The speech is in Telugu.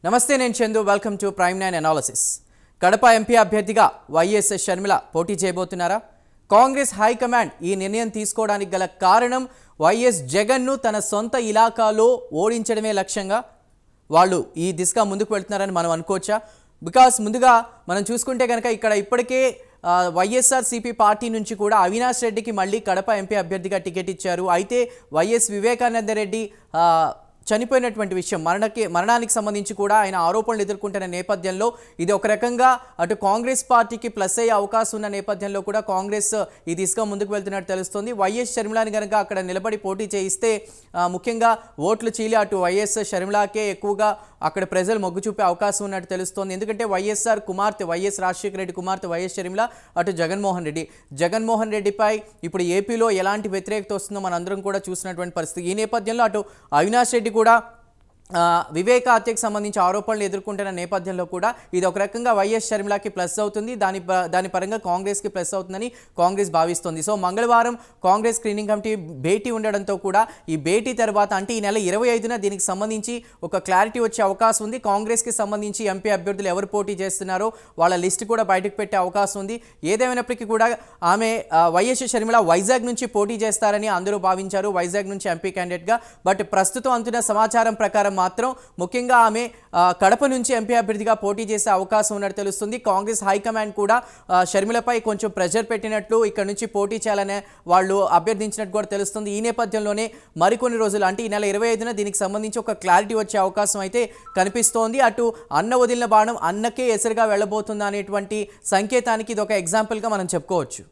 నమస్తే నేను Chandu welcome to prime 9 analysis. Kadapa MP అభ్యర్థిగా వైఎస్ షర్మిల పోటీ చేయబోతున్నారా? కాంగ్రెస్ హైకమాండ్ ఈ నిర్ణయం తీసుకోవడానికి గల కారణం వైఎస్ జగన్ను తన సొంత ఇలాకాలో ఓడించడమే లక్ష్యంగా వాళ్ళు ఈ దిశగా ముందుకు వెళ్తున్నారని మనం అనుకోవచ్చా? బికాస్ ముందుగా మనం చూసుకుంటే కనుక ఇక్కడ ఇప్పటికే వైఎస్ఆర్సీపీ పార్టీ నుంచి కూడా అవినాష్ రెడ్డికి మళ్ళీ కడప ఎంపీ అభ్యర్థిగా టికెట్ ఇచ్చారు. అయితే వైఎస్ వివేకానంద రెడ్డి చనిపోయినటువంటి విషయం మరణానికి సంబంధించి కూడా ఆయన ఆరోపణలు ఎదుర్కొంటున్న నేపథ్యంలో ఇది ఒక రకంగా అటు కాంగ్రెస్ పార్టీకి ప్లస్ అయ్యే అవకాశం ఉన్న నేపథ్యంలో కూడా కాంగ్రెస్ ఈ దిశగా ముందుకు వెళ్తున్నట్టు తెలుస్తుంది. వైఎస్ షర్మిలాని కనుక అక్కడ నిలబడి పోటీ చేయిస్తే ముఖ్యంగా ఓట్లు చీలి అటు వైఎస్ షర్మిలాకే ఎక్కువగా అక్కడ ప్రజలు మొగ్గు చూపే అవకాశం ఉన్నట్టు తెలుస్తోంది. ఎందుకంటే వైఎస్ఆర్ కుమార్తె వైఎస్ రాజశేఖర రెడ్డి కుమార్తె వైఎస్ షర్మిల అటు జగన్మోహన్ రెడ్డిపై ఇప్పుడు ఏపీలో ఎలాంటి వ్యతిరేకత వస్తుందో మనందరం కూడా చూసినటువంటి పరిస్థితి. ఈ నేపథ్యంలో అటు అవినాష్ రెడ్డి కూడా వివేక హత్యకు సంబంధించి ఆరోపణలు ఎదుర్కొంటున్న నేపథ్యంలో కూడా ఇది ఒక రకంగా వైఎస్ షర్మిలాకి ప్లస్ అవుతుంది, దాని పరంగా కాంగ్రెస్కి ప్లస్ అవుతుందని కాంగ్రెస్ భావిస్తోంది. సో మంగళవారం కాంగ్రెస్ స్క్రీనింగ్ కమిటీ భేటీ ఉండడంతో కూడా ఈ భేటీ తర్వాత అంటే ఈ నెల 25న దీనికి సంబంధించి ఒక క్లారిటీ వచ్చే అవకాశం ఉంది. కాంగ్రెస్కి సంబంధించి ఎంపీ అభ్యర్థులు ఎవరు పోటీ చేస్తున్నారో వాళ్ళ లిస్ట్ కూడా బయటకు పెట్టే అవకాశం ఉంది. ఏదేమైనప్పటికీ కూడా ఆమె వైఎస్ షర్మిల వైజాగ్ నుంచి పోటీ చేస్తారని అందరూ భావించారు, వైజాగ్ నుంచి ఎంపీ క్యాండిడేట్గా. బట్ ప్రస్తుతం అందుతున్న సమాచారం ప్రకారం మాత్రం ముఖ్యంగా ఆమె కడప నుంచి ఎంపీ అభ్యర్థిగా పోటీ చేసే అవకాశం ఉన్నట్టు తెలుస్తుంది. కాంగ్రెస్ హైకమాండ్ కూడా షర్మిలపై కొంచెం ప్రెషర్ పెట్టినట్లు ఇక్కడ నుంచి పోటీ చేయాలనే వాళ్ళు అభ్యర్థించినట్టు కూడా తెలుస్తుంది. ఈ నేపథ్యంలోనే మరికొన్ని రోజులు అంటే ఈ నెల 25న దీనికి సంబంధించి ఒక క్లారిటీ వచ్చే అవకాశం అయితే కనిపిస్తోంది. అటు అన్న వదిలిన బాణం అన్నకే ఎసరుగా వెళ్ళబోతుందా అనేటువంటి సంకేతానికి ఇది ఒక ఎగ్జాంపుల్గా మనం చెప్పుకోవచ్చు.